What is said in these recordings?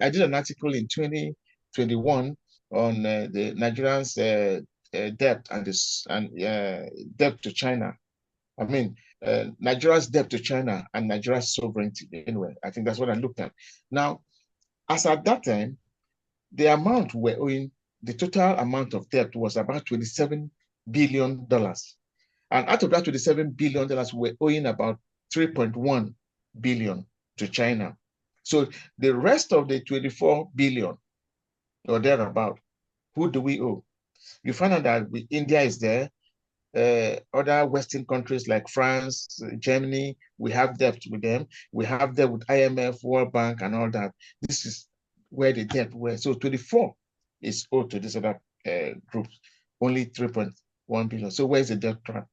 I did an article in 2021 on the Nigerians' debt and this and debt to China. I mean, Nigeria's debt to China and Nigeria's sovereignty. Anyway, I think that's what I looked at. Now, as at that time, the amount we're owing, the total amount of debt was about $27 billion. And out of that $27 billion, we're owing about 3.1 billion to China. So the rest of the 24 billion or thereabout, who do we owe? You find out that India is there, other Western countries like France, Germany, we have debt with them. We have debt with IMF, World Bank, and all that. This is where the debt were. So 24 is owed to this other group, only 3.1 billion. So where's the debt trap?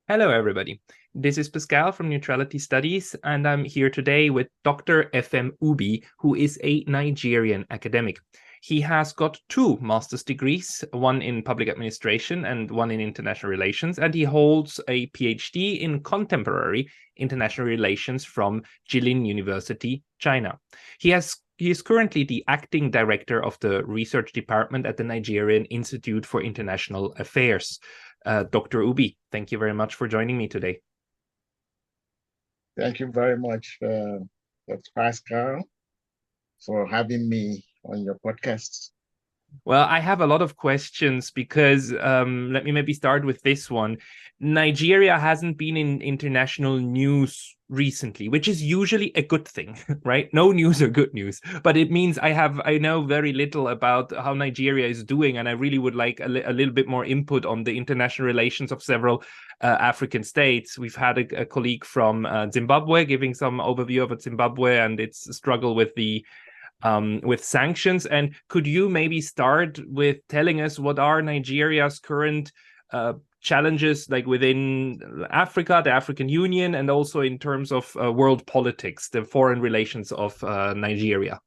Hello, everybody. This is Pascal from Neutrality Studies, and I'm here today with Dr. Efem Ubi, who is a Nigerian academic. He has got 2 master's degrees, one in public administration and one in international relations, and he holds a PhD in contemporary international relations from Jilin University, China. He is currently the acting director of the research department at the Nigerian Institute for International Affairs. Dr. Ubi, thank you very much for joining me today. Thank you very much, Dr. Pascal, for having me on your podcast. Well, I have a lot of questions because let me maybe start with this one. Nigeria hasn't been in international news recently, which is usually a good thing, right? No news are good news, but it means I know very little about how Nigeria is doing, and I really would like a little bit more input on the international relations of several African states. We've had a colleague from Zimbabwe giving some overview of Zimbabwe and its struggle with sanctions. And could you maybe start with telling us what are Nigeria's current challenges, like within Africa, the African Union, and also in terms of world politics, the foreign relations of Nigeria?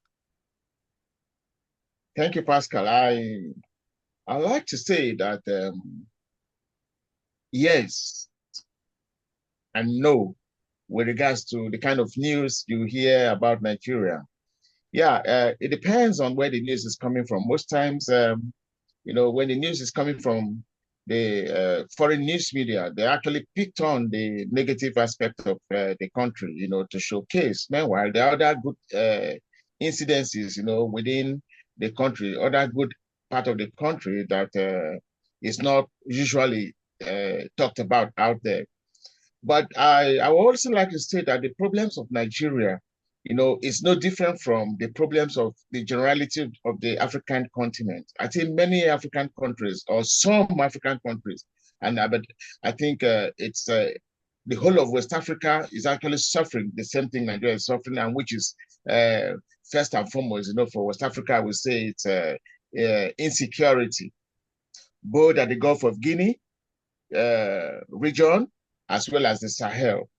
Thank you, Pascal. I like to say that yes and no with regards to the kind of news you hear about Nigeria. Yeah, it depends on where the news is coming from. Most times, when the news is coming from the foreign news media, they actually picked on the negative aspect of the country, to showcase. Meanwhile, there are other good incidences, within the country, other good part of the country that is not usually talked about out there. But I would also like to say that the problems of Nigeria, is no different from the problems of the generality of the African continent. I think many African countries, or some African countries, but I think it's the whole of West Africa is actually suffering the same thing Nigeria is suffering, and which is first and foremost, for West Africa, I would say it's insecurity, both at the Gulf of Guinea region as well as the Sahel.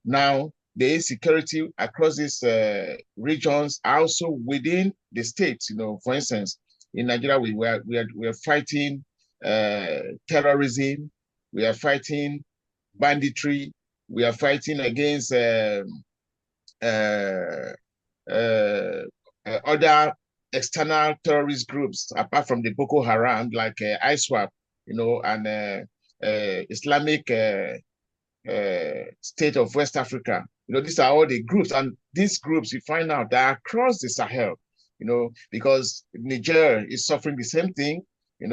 Now, the insecurity across these regions are also within the states. For instance, in Nigeria, we are fighting terrorism, we are fighting banditry, we are fighting against other external terrorist groups apart from the Boko Haram, like ISWAP, and Islamic State of West Africa. These are all the groups, and these groups you find out that are across the Sahel, because Niger is suffering the same thing,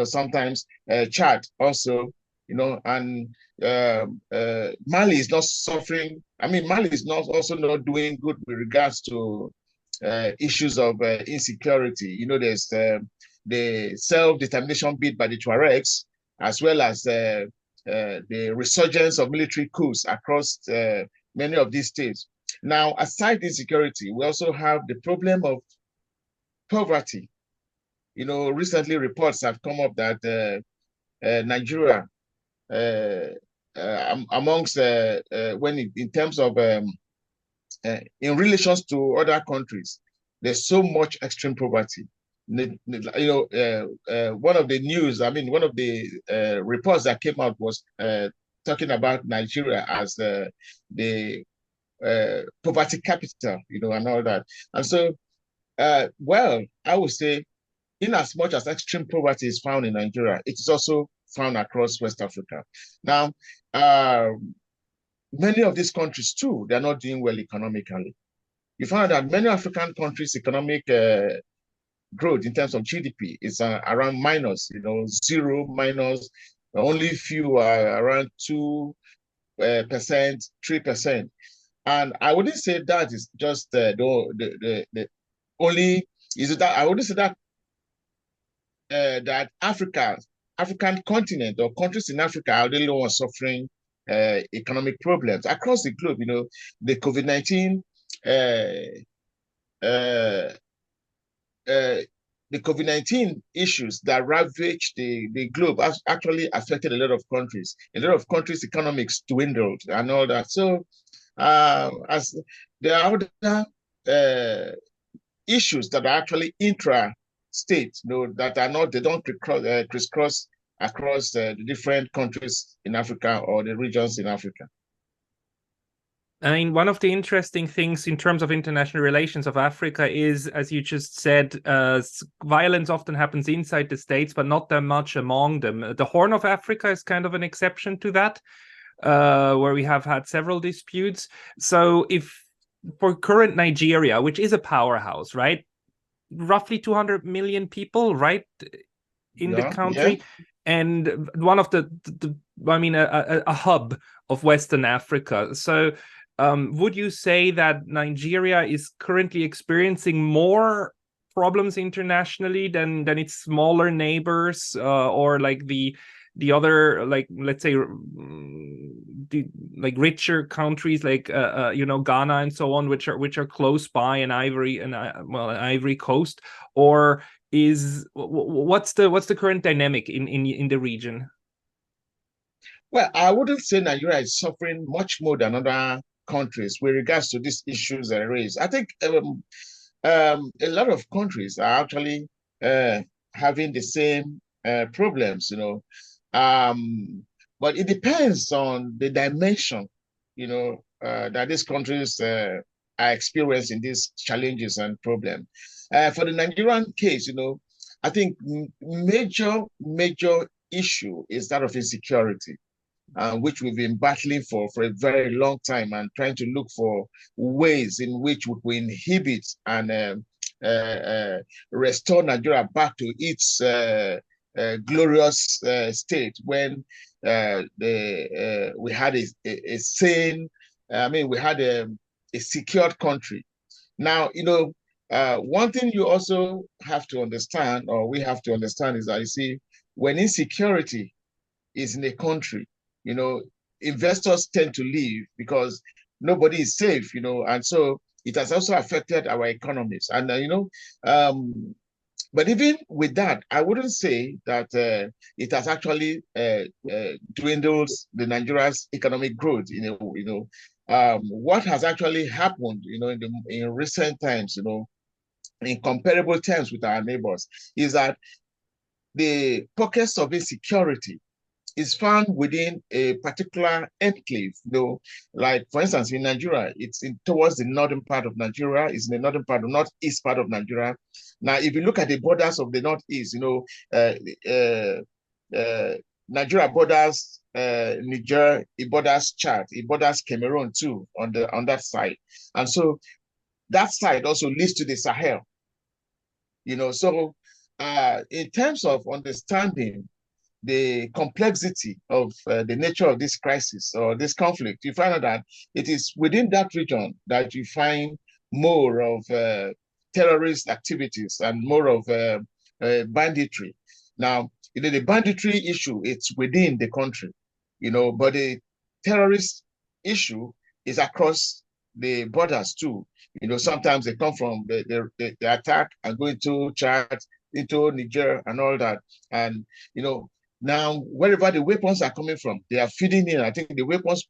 sometimes Chad also, and Mali is not suffering. I mean, Mali is also not doing good with regards to issues of insecurity. There's the self-determination bid by the Tuaregs, as well as the resurgence of military coups across many of these states. Now, aside insecurity, we also have the problem of poverty. Recently reports have come up that Nigeria, amongst in terms of in relations to other countries, there's so much extreme poverty. One of the news, one of the reports that came out was talking about Nigeria as the poverty capital, and all that. And so, well, I would say, in as much as extreme poverty is found in Nigeria, it is also found across West Africa. Now, many of these countries too, they're not doing well economically. You find that many African countries' economic growth in terms of GDP is around minus, 0, minus. Only few are around 2%, 3%. And I wouldn't say that is just the only, is that I wouldn't say that that African continent or countries in Africa are the only ones suffering economic problems across the globe. The COVID-19 the COVID-19 issues that ravaged the globe actually affected a lot of countries. A lot of countries' economics dwindled and all that. So, as there are other issues that are actually intra-state, that are not, they don't crisscross across the different countries in Africa or the regions in Africa. I mean, one of the interesting things in terms of international relations of Africa is, as you just said, violence often happens inside the states, but not that much among them. The Horn of Africa is kind of an exception to that, where we have had several disputes. So if for current Nigeria, which is a powerhouse, right? Roughly 200 million people, right, in the country. Yeah. And one of a hub of Western Africa. So would you say that Nigeria is currently experiencing more problems internationally than its smaller neighbors, or like the other, like, let's say, like richer countries like Ghana and so on, which are close by, and Ivory Coast? Or what's the current dynamic in the region? Well, I wouldn't say Nigeria is suffering much more than other countries with regards to these issues that are raised. I think a lot of countries are actually having the same problems, but it depends on the dimension, that these countries are experiencing these challenges and problems. For the Nigerian case, I think major issue is that of insecurity, which we've been battling for a very long time, and trying to look for ways in which we inhibit and restore Nigeria back to its glorious state when we had a sane, we had a secured country. Now, one thing you also have to understand, or we have to understand, is that, you see, when insecurity is in a country, investors tend to leave because nobody is safe, and so it has also affected our economies. And, but even with that, I wouldn't say that it has actually dwindled the Nigeria's economic growth. What has actually happened, in recent times, in comparable terms with our neighbors, is that the pockets of insecurity is found within a particular enclave. Like, for instance, in Nigeria, it's towards the northern part of Nigeria, it's in the northern part, the northeast part of Nigeria. Now, if you look at the borders of the northeast, Nigeria borders Niger, it borders Chad, it borders Cameroon too on that side. And so that side also leads to the Sahel. So in terms of understanding the complexity of the nature of this crisis or this conflict, you find out that it is within that region that you find more of terrorist activities and more of banditry. Now, the banditry issue, it's within the country, but the terrorist issue is across the borders too. Sometimes they come from the attack and go into Chad, into Niger and all that. And, now, wherever the weapons are coming from, they are feeding in. I think the weapons,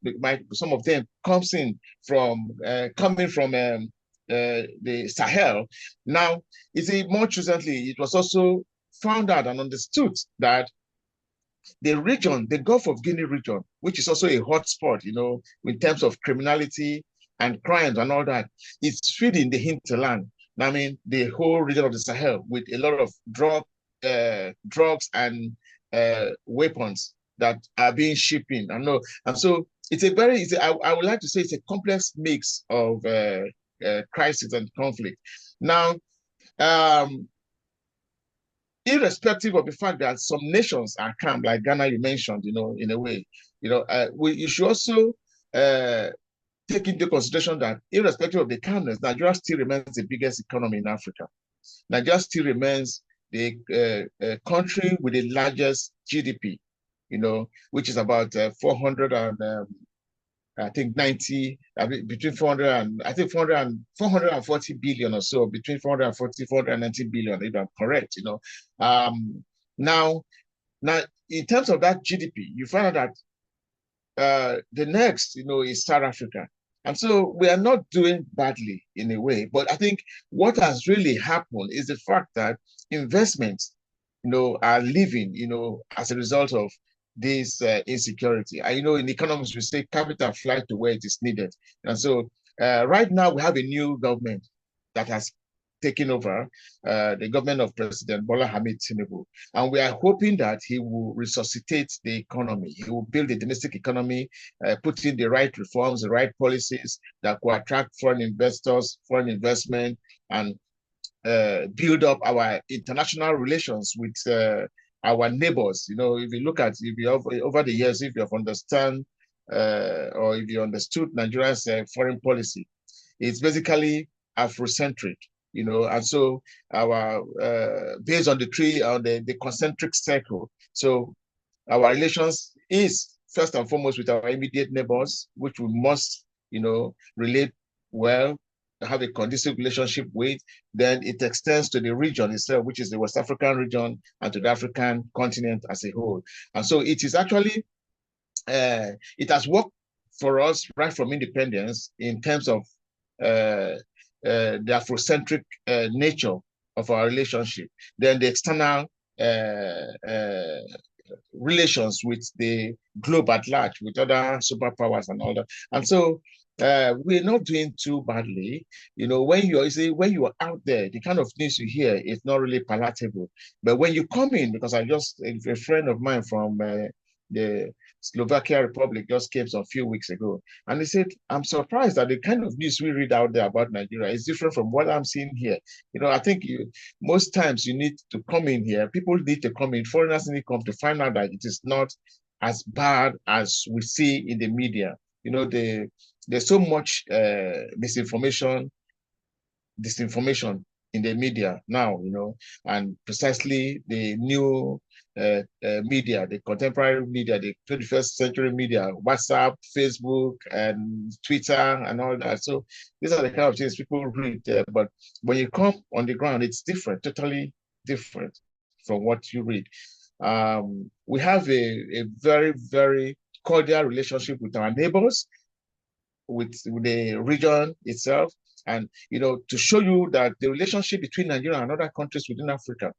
some of them coming from the Sahel. Now, more recently, it was also found out and understood that the region, the Gulf of Guinea region, which is also a hotspot, in terms of criminality and crimes and all that, it's feeding the hinterland. I mean, the whole region of the Sahel with a lot of drugs and weapons that are being shipped in. And so it's I would like to say it's a complex mix of crisis and conflict. Now, irrespective of the fact that some nations are calm, like Ghana, you mentioned, in a way, you should also take into consideration that irrespective of the calmness, Nigeria still remains the biggest economy in Africa. Nigeria still remains the country with the largest GDP, which is about 400 and between 400 and 440 billion or so, between 440, 490 billion, if I'm correct, Now, in terms of that GDP, you find out that the next, is South Africa. And so we are not doing badly in a way, but I think what has really happened is the fact that investments, are leaving, as a result of this insecurity. In economics, we say capital flight to where it is needed. And so right now we have a new government that has taken over, the government of President Bola Ahmed Tinubu. And we are hoping that he will resuscitate the economy. He will build the domestic economy, put in the right reforms, the right policies that will attract foreign investors, foreign investment, and build up our international relations with our neighbors. If you look at, over the years, if you have understand or if you understood Nigeria's foreign policy, it's basically Afrocentric, and so our based on the concentric circle. So our relations is first and foremost with our immediate neighbors, which we must, relate well, have a conducive relationship with. Then it extends to the region itself, which is the West African region, and to the African continent as a whole. And so it is actually, it has worked for us right from independence in terms of the Afrocentric nature of our relationship. Then the external relations with the globe at large, with other superpowers and all that. And so we're not doing too badly. When you are out there, the kind of news you hear is not really palatable. But when you come in, because a friend of mine from the Slovakia Republic just came a few weeks ago, and he said, I'm surprised that the kind of news we read out there about Nigeria is different from what I'm seeing here. I think most times you need to come in here. People need to come in, foreigners need to come to find out that it is not as bad as we see in the media. There's so much misinformation, disinformation in the media now, and precisely the new media, the contemporary media, the 21st century media, WhatsApp, Facebook, and Twitter, and all that. So these are the kind of things people read. But when you come on the ground, it's different, totally different from what you read. We have a very, very cordial relationship with our neighbors, with the region itself. And, to show you that the relationship between Nigeria and other countries within Africa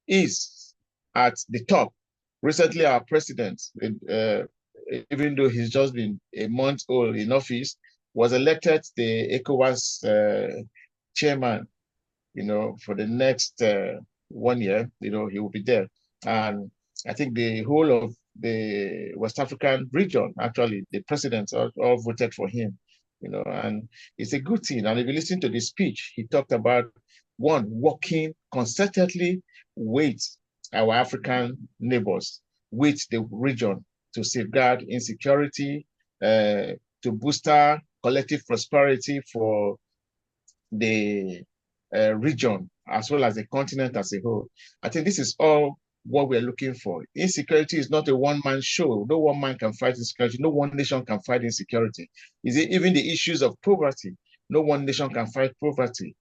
is at the top. Recently, our president, even though he's just been a month old in office, was elected the ECOWAS chairman, for the next 1 year. He will be there. And I think the whole of the West African region, actually, the presidents all voted for him, and it's a good thing. And if you listen to the speech, he talked about, one, working concertedly with our African neighbors, with the region, to safeguard insecurity, to boost our collective prosperity for the region, as well as the continent as a whole. I think this is all what we're looking for. Insecurity is not a one-man show. No one man can fight insecurity. No one nation can fight insecurity. Even the issues of poverty, no one nation can fight poverty.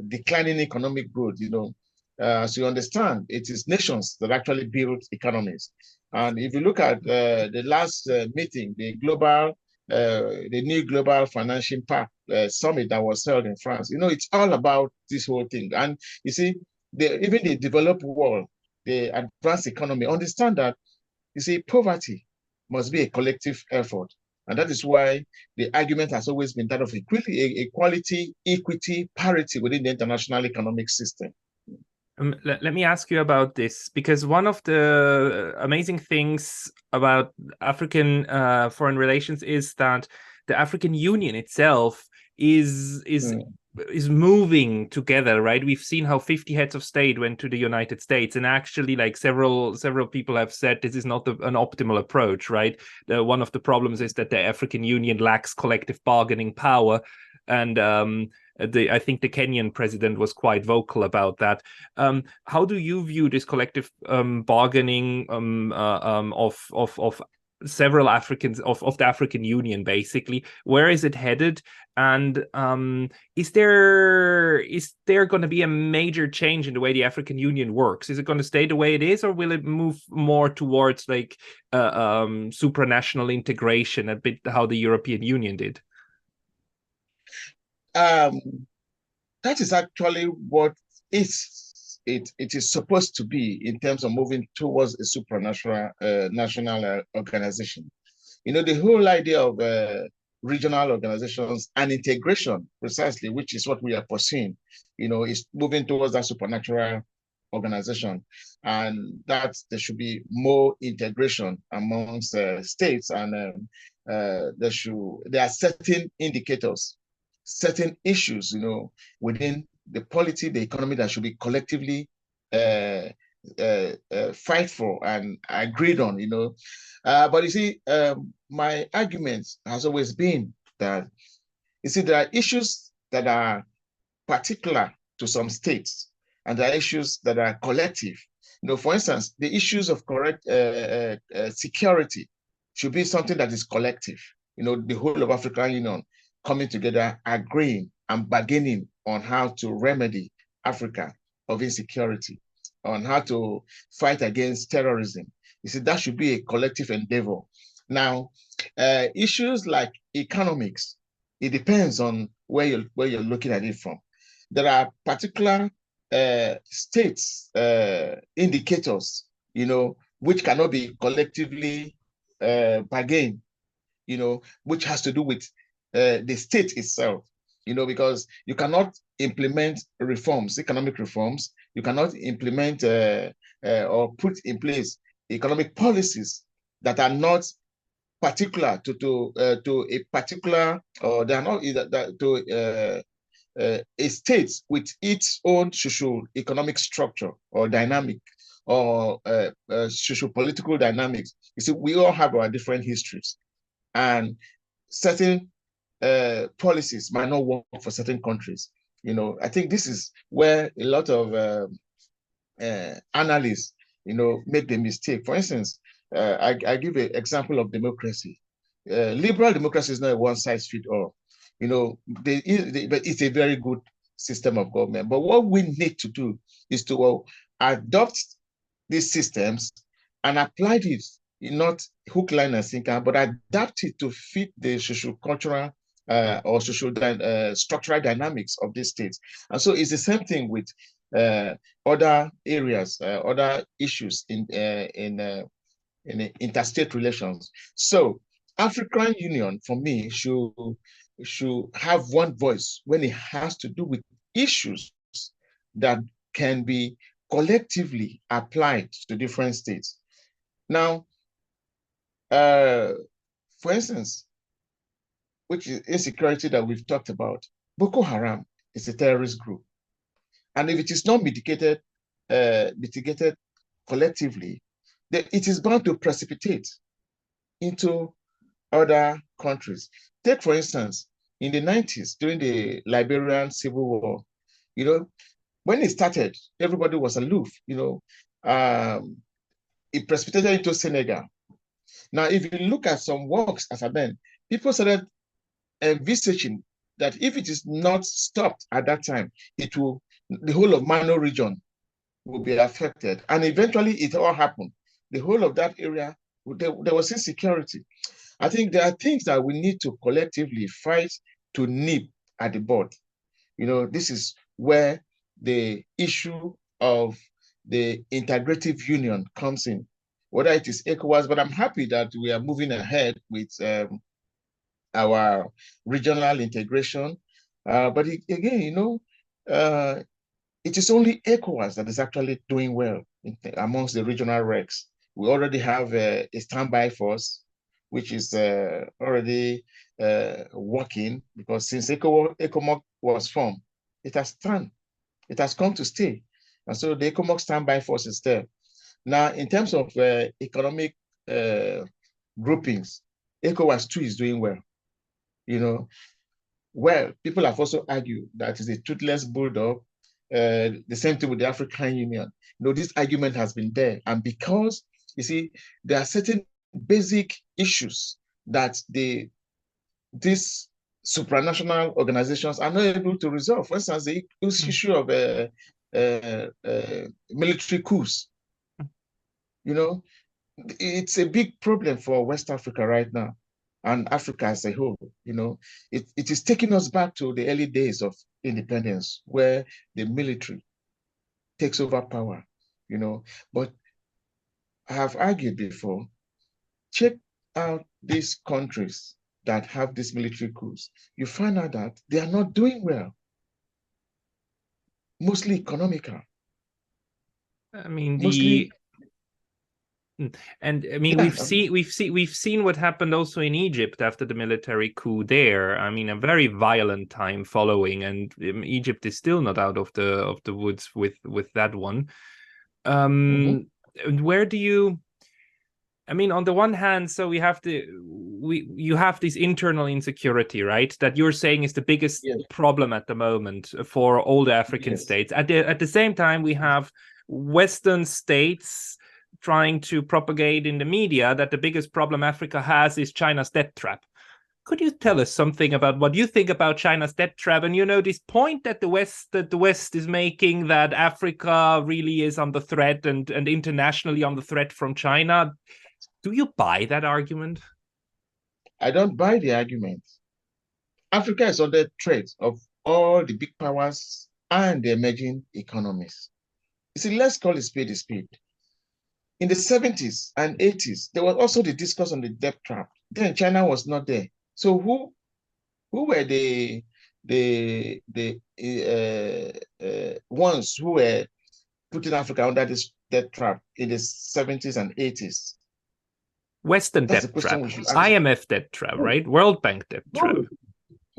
Declining economic growth, so you understand, it is nations that actually build economies. And if you look at the last meeting, the new Global Financial Pact Summit that was held in France, it's all about this whole thing. And you see, even the developed world, the advanced economy understand that, you see, poverty must be a collective effort. And that is why the argument has always been that of equality, equity, parity within the international economic system. Let me ask you about this, because one of the amazing things about African foreign relations is that the African Union itself is moving together, right? We've seen how 50 heads of state went to the United States, and actually, like several people have said, this is not an optimal approach, right? One of the problems is that the African Union lacks collective bargaining power, and I think the Kenyan president was quite vocal about that. How do you view this collective bargaining of several Africans, of the African Union, basically? Where is it headed? And is there going to be a major change in the way the African Union works? Is it going to stay the way it is, or will it move more towards like supranational integration, a bit how the European Union did? That is actually what it is supposed to be in terms of moving towards a supranational national organization. You know, the whole idea of regional organizations and integration, precisely, which is what we are pursuing, you know, is moving towards that supernatural organization, and that there should be more integration amongst states, and there are certain indicators, certain issues, you know, within the polity, the economy, that should be collectively fight for and agreed on, you know. But you see, my argument has always been that, you see, there are issues that are particular to some states, and there are issues that are collective. You know, for instance, the issues of security should be something that is collective. You know, the whole of African Union coming together, agreeing and bargaining on how to remedy Africa of insecurity, on how to fight against terrorism. You see, that should be a collective endeavor. Now, issues like economics, it depends on where you're looking at it from. There are particular states indicators, you know, which cannot be collectively bargained, you know, which has to do with the state itself, you know, because you cannot implement reforms, economic reforms. You cannot implement or put in place economic policies that are not particular to a particular, or they are not to a state with its own socio-economic structure or dynamic, or socio-political dynamics. You see, we all have our different histories, and certain policies might not work for certain countries. You know, I think this is where a lot of analysts, you know, make the mistake. For instance, I give an example of democracy. Liberal democracy is not a one-size-fits-all. You know, but it's a very good system of government. But what we need to do is to adopt these systems and apply it, not hook, line, and sinker, but adapt it to fit the social-cultural or social structural dynamics of these states. And so it's the same thing with other areas, other issues in interstate relations. So African Union, for me, should have one voice when it has to do with issues that can be collectively applied to different states. Now, for instance, which is insecurity that we've talked about, Boko Haram is a terrorist group. And if it is not mitigated collectively, then it is bound to precipitate into other countries. Take, for instance, in the 90s, during the Liberian Civil War, you know, when it started, everybody was aloof, you know, it precipitated into Senegal. Now, if you look at some works as a man, people started envisaging that if it is not stopped at that time, the whole of Mano region will be affected. And eventually it all happened. The whole of that area, there was insecurity. I think there are things that we need to collectively fight to nip at the bud. You know, this is where the issue of the integrative union comes in, whether it is ECOWAS, but I'm happy that we are moving ahead with our regional integration. But again, you know, it is only ECOWAS that is actually doing well amongst the regional regs. We already have a standby force, which is already working, because since ECOMOG was formed, it has come to stay. And so the ECOMOG standby force is there. Now, in terms of economic groupings, ECOWAS too is doing well. You know, well, people have also argued that it's a toothless bulldog. The same thing with the African Union. You know, this argument has been there. And because, you see, there are certain basic issues that these supranational organizations are not able to resolve. For instance, the issue of military coups. You know, it's a big problem for West Africa right now, and Africa as a whole. You know, it is taking us back to the early days of independence, where the military takes over power. You know, but I have argued before, check out these countries that have these military coups. You find out that they are not doing well, mostly economical. I mean, mostly. And I mean, Yeah, we've seen what happened also in Egypt after the military coup there. I mean, a very violent time following, and Egypt is still not out of the woods with that one. Where do you? I mean, on the one hand, so you have this internal insecurity, right? That you're saying is the biggest problem at the moment for all the African states. At the same time, we have Western states trying to propagate in the media that the biggest problem Africa has is China's debt trap. Could you tell us something about what you think about China's debt trap? And, you know, this point that the West is making, that Africa really is under threat and internationally under threat from China. Do you buy that argument? I don't buy the argument. Africa is under threat of all the big powers and the emerging economies. You see, let's call a spade a spade. In the 70s and 80s, there was also the discourse on the debt trap. Then China was not there. So who were the ones who were putting Africa under this debt trap in the 70s and 80s? Western debt trap, IMF debt trap, right? World Bank debt trap.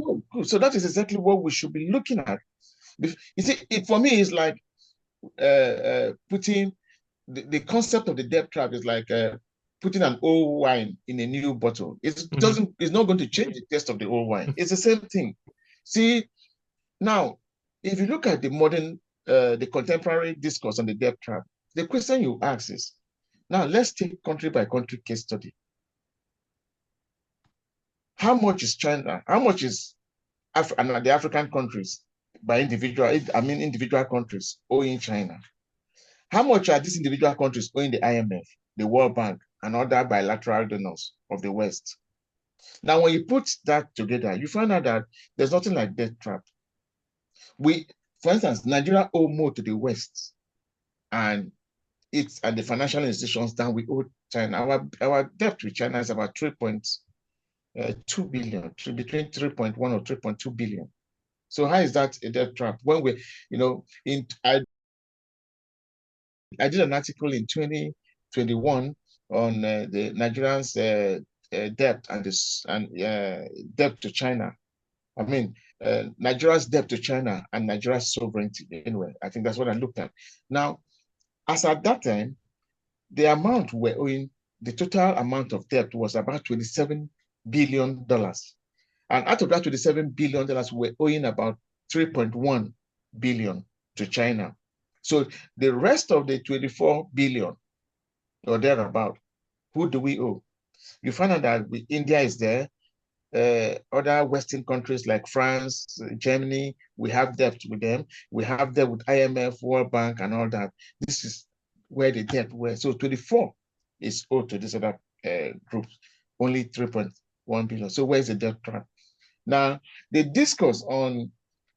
Good. So that is exactly what we should be looking at. You see, for me, it's like putting the concept of the debt trap is like putting an old wine in a new bottle. It's not going to change the taste of the old wine. It's the same thing. See, now, if you look at the modern, the contemporary discourse on the debt trap, the question you ask is, now let's take country by country case study. How much is China? How much is the African countries by individual countries owing China? How much are these individual countries owing the IMF, the World Bank, and other bilateral donors of the West? Now, when you put that together, you find out that there's nothing like debt trap. For instance, Nigeria owe more to the West, and the financial institutions than we owe China. Our debt with China is about 3.2 billion, between 3.1 or 3.2 billion. So how is that a debt trap? When we, you know, I did an article in 2021 on the Nigerians' debt and debt to China. I mean, Nigeria's debt to China and Nigeria's sovereignty. Anyway, I think that's what I looked at. Now, as at that time, the amount we're owing, the total amount of debt was about $27 billion. And out of that $27 billion, we're owing about 3.1 billion to China. So the rest of the 24 billion or thereabout, who do we owe? You find out that India is there, other Western countries like France, Germany, we have debt with them. We have debt with IMF, World Bank, and all that. This is where the debt was. So 24 is owed to this other groups, only 3.1 billion. So where's the debt trap? Now, the discourse on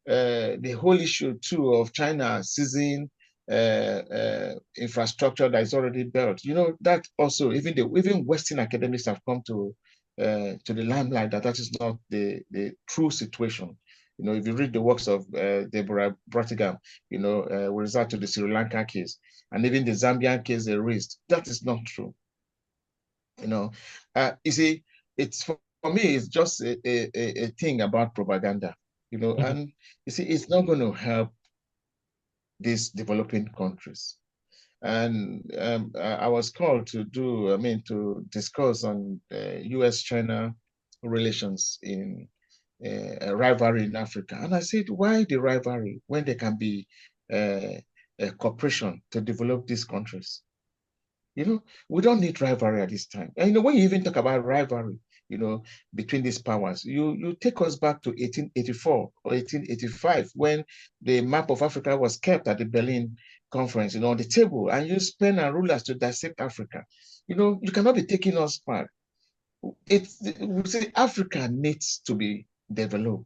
the whole issue too of China seizing infrastructure that is already built. You know, that also, even Western academics have come to the limelight that is not the true situation. You know, if you read the works of 𝗡𝗲𝘂𝘁𝘁𝘁𝘁, you know, with regard to the Sri Lanka case and even the Zambian case they raised, that is not true. You know, you see, it's for me, it's just a thing about propaganda, you know, and you see, it's not going to help these developing countries. And I was called to to discuss on U.S.-China relations in a rivalry in Africa. And I said, why the rivalry when there can be a cooperation to develop these countries? You know, we don't need rivalry at this time. And you know, when you even talk about rivalry, you know, between these powers, you take us back to 1884 or 1885 when the map of Africa was kept at the Berlin conference, you know, on the table, and use pen and rulers to dissect Africa. You know, you cannot be taking us back. We say Africa needs to be developed.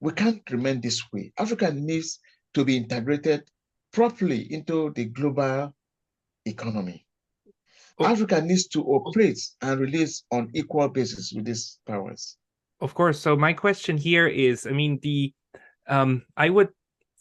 We can't remain this way. Africa needs to be integrated properly into the global economy. Africa needs to operate and release on equal basis with these powers. Of course. So my question here is, I mean, I would,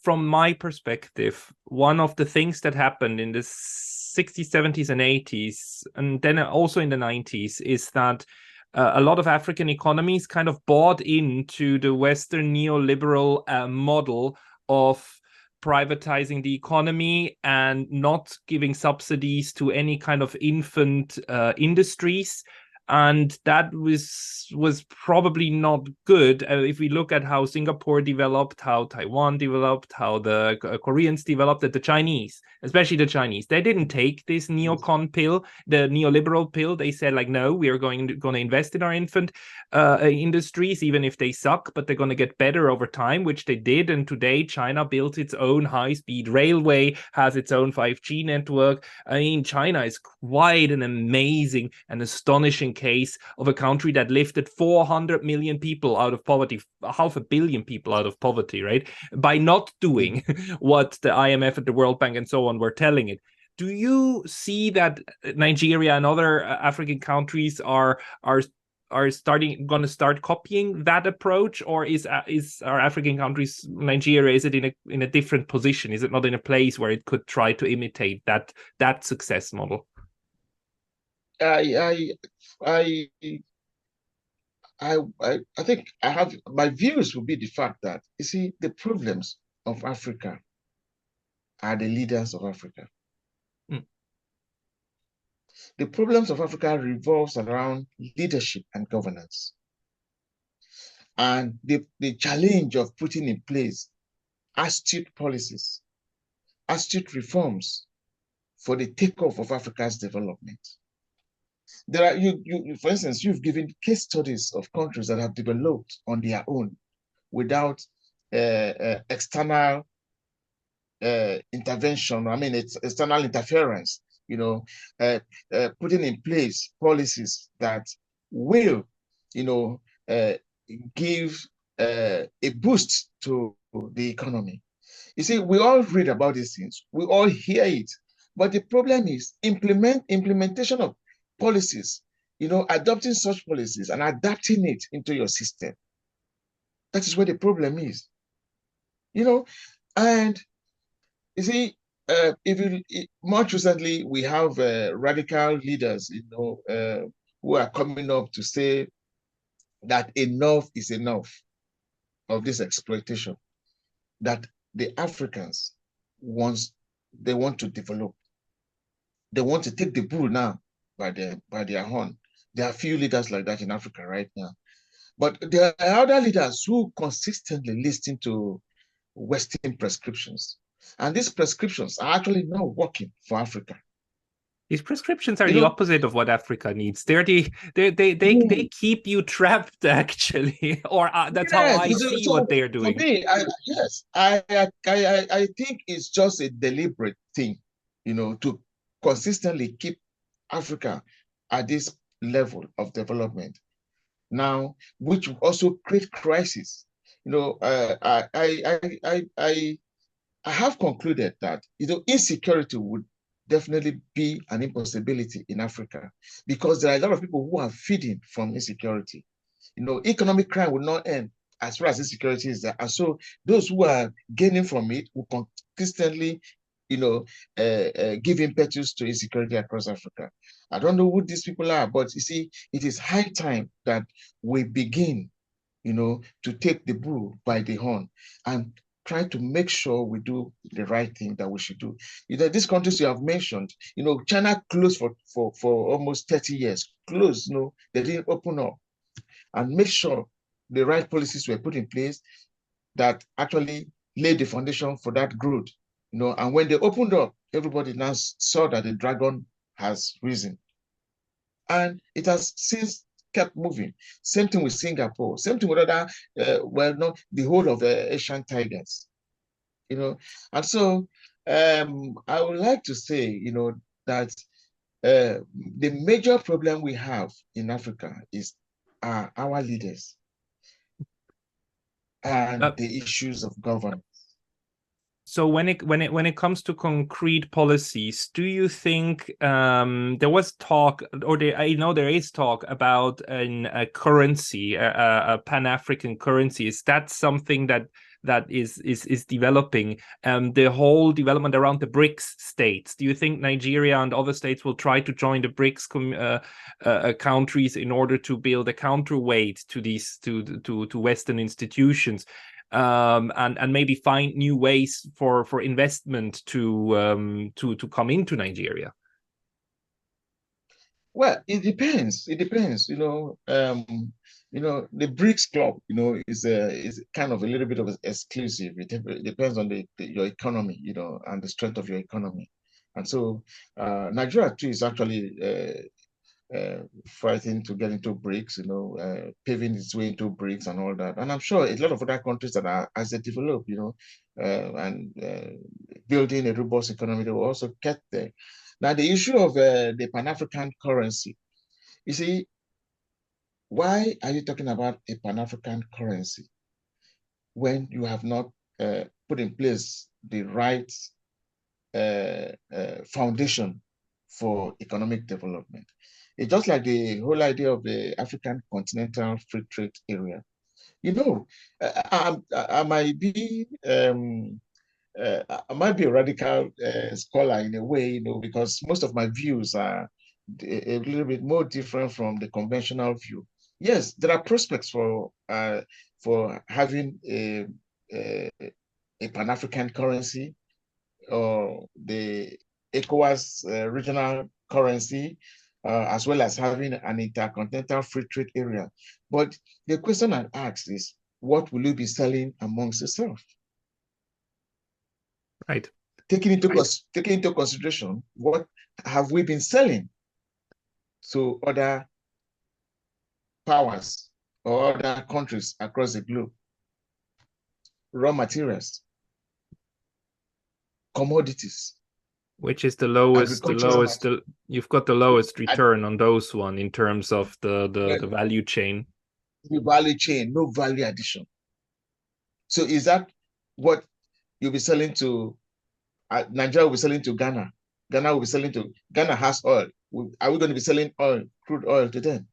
from my perspective, one of the things that happened in the 60s, 70s, and 80s, and then also in the 90s, is that a lot of African economies kind of bought into the Western neoliberal model of privatizing the economy and not giving subsidies to any kind of infant industries. And that was probably not good. If we look at how Singapore developed, how Taiwan developed, how the Koreans developed, the Chinese, especially the Chinese, they didn't take this neocon pill, the neoliberal pill. They said, like, no, we are going to invest in our infant industries, even if they suck, but they're going to get better over time, which they did. And today, China built its own high-speed railway, has its own 5G network. I mean, China is quite an amazing and astonishing case of a country that lifted 400 million people out of poverty, 500 million people out of poverty, right? By not doing what the IMF and the World Bank and so on were telling it. Do you see that Nigeria and other African countries are going to start copying that approach, or is our African countries, Nigeria, is it in a different position? Is it not in a place where it could try to imitate that success model? I think I have my views will be the fact that, you see, the problems of Africa are the leaders of Africa. The problems of Africa revolves around leadership and governance. And the challenge of putting in place astute policies, astute reforms for the takeoff of Africa's development. There are, for instance, you've given case studies of countries that have developed on their own without external intervention. I mean, it's external interference, you know, putting in place policies that will, you know, give a boost to the economy. You see, we all read about these things, we all hear it, but the problem is implementation of policies, you know, adopting such policies and adapting it into your system. That is where the problem is, you know. And you see, much recently we have radical leaders, you know, who are coming up to say that enough is enough of this exploitation, that the Africans want to develop. They want to take the bull now by their horn. There are few leaders like that in Africa right now. But there are other leaders who consistently listen to Western prescriptions. And these prescriptions are actually not working for Africa. These prescriptions are the opposite of what Africa needs. They keep you trapped, actually, or that's how I see what they're doing. For me, I think it's just a deliberate thing, you know, to consistently keep Africa at this level of development now, which will also create crisis. You know, I have concluded that insecurity would definitely be an impossibility in Africa because there are a lot of people who are feeding from insecurity. Economic crime will not end as far as insecurity is there. And so those who are gaining from it will consistently, give impetus to insecurity across Africa. I don't know who these people are, but you see, it is high time that we begin, to take the bull by the horn and try to make sure we do the right thing that we should do. These countries you have mentioned, China closed for almost 30 years, closed, they didn't open up and make sure the right policies were put in place that actually laid the foundation for that growth. And when they opened up, everybody now saw that the dragon has risen. And it has since kept moving. Same thing with Singapore. Same thing with other, the whole of the Asian tigers. And so I would like to say, that the major problem we have in Africa is our leaders and the issues of governance. So when it comes to concrete policies, do you think there was talk, or I know there is talk about a currency, a Pan-African currency? Is that something that is developing? The whole development around the BRICS states. Do you think Nigeria and other states will try to join the BRICS countries in order to build a counterweight to these to Western institutions? And maybe find new ways for investment to come into Nigeria? Well, it depends. It depends. The BRICS club, is kind of a little bit of an exclusive. It depends on your economy, and the strength of your economy. And so Nigeria too is actually fighting to get into BRICS, paving its way into BRICS and all that. And I'm sure a lot of other countries that are, as they develop, and building a robust economy, they will also get there. Now, the issue of the Pan-African currency, you see, why are you talking about a Pan-African currency when you have not put in place the right foundation for economic development? It's just like the whole idea of the African continental free trade area. I might be I might be a radical scholar in a way, because most of my views are a little bit more different from the conventional view. Yes, there are prospects for having a Pan-African currency or the ECOWAS regional currency, as well as having an intercontinental free trade area. But the question I ask is, what will you be selling amongst yourself? Right. Taking into consideration, what have we been selling to other powers or other countries across the globe? Raw materials, commodities. Which is the lowest, you've got the lowest return on those one in terms of the value chain. The value chain, no value addition. So is that what you'll be selling to? Nigeria will be selling to Ghana. Ghana will be selling to, Ghana has oil. Are we going to be selling oil, crude oil to them?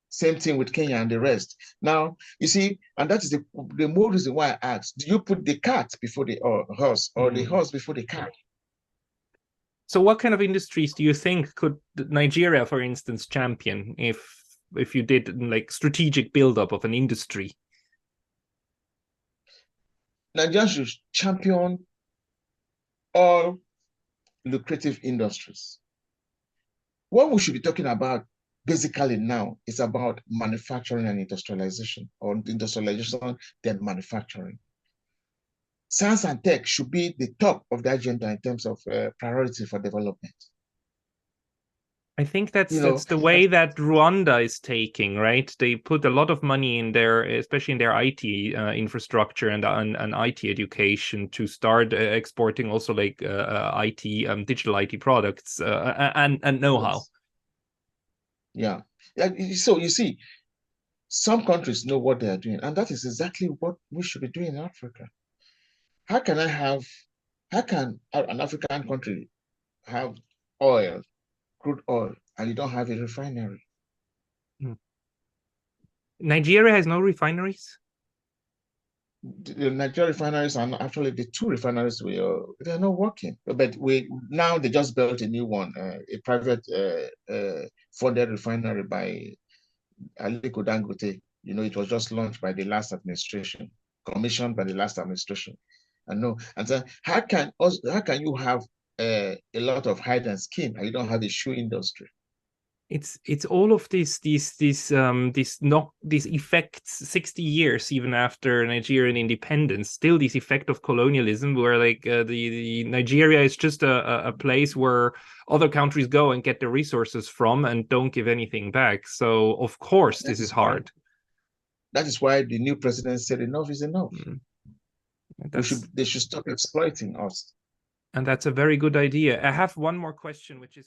Same thing with Kenya and the rest. Now, you see, and that is the more reason why I asked, do you put the cart before the horse or the horse before the cart? So what kind of industries do you think could Nigeria, for instance, champion if you did like strategic buildup of an industry? Nigeria should champion all lucrative industries. What we should be talking about basically now is about manufacturing and industrialization, or industrialization, then manufacturing. Science and tech should be the top of the agenda in terms of priority for development. I think that's the way that Rwanda is taking, right? They put a lot of money in their, especially in their IT infrastructure and IT education, to start exporting also like IT, digital IT products and know-how. Yes. Yeah. So you see, some countries know what they are doing, and that is exactly what we should be doing in Africa. how can an African country have oil, crude oil, and you don't have a refinery? Nigeria has no refineries? The Nigerian refineries are actually the two refineries they're not working. But now they just built a new one, a private funded refinery by Aliko Dangote. You know, it was just launched by the last administration, commissioned by the last administration. I know. And so how can you have a lot of hide and skin and you don't have a shoe industry? It's all of these effects 60 years even after Nigerian independence, still this effect of colonialism where like the Nigeria is just a place where other countries go and get the resources from and don't give anything back. So of course this is hard. That is why the new president said enough is enough. They should stop exploiting us. And that's a very good idea. I have one more question, which is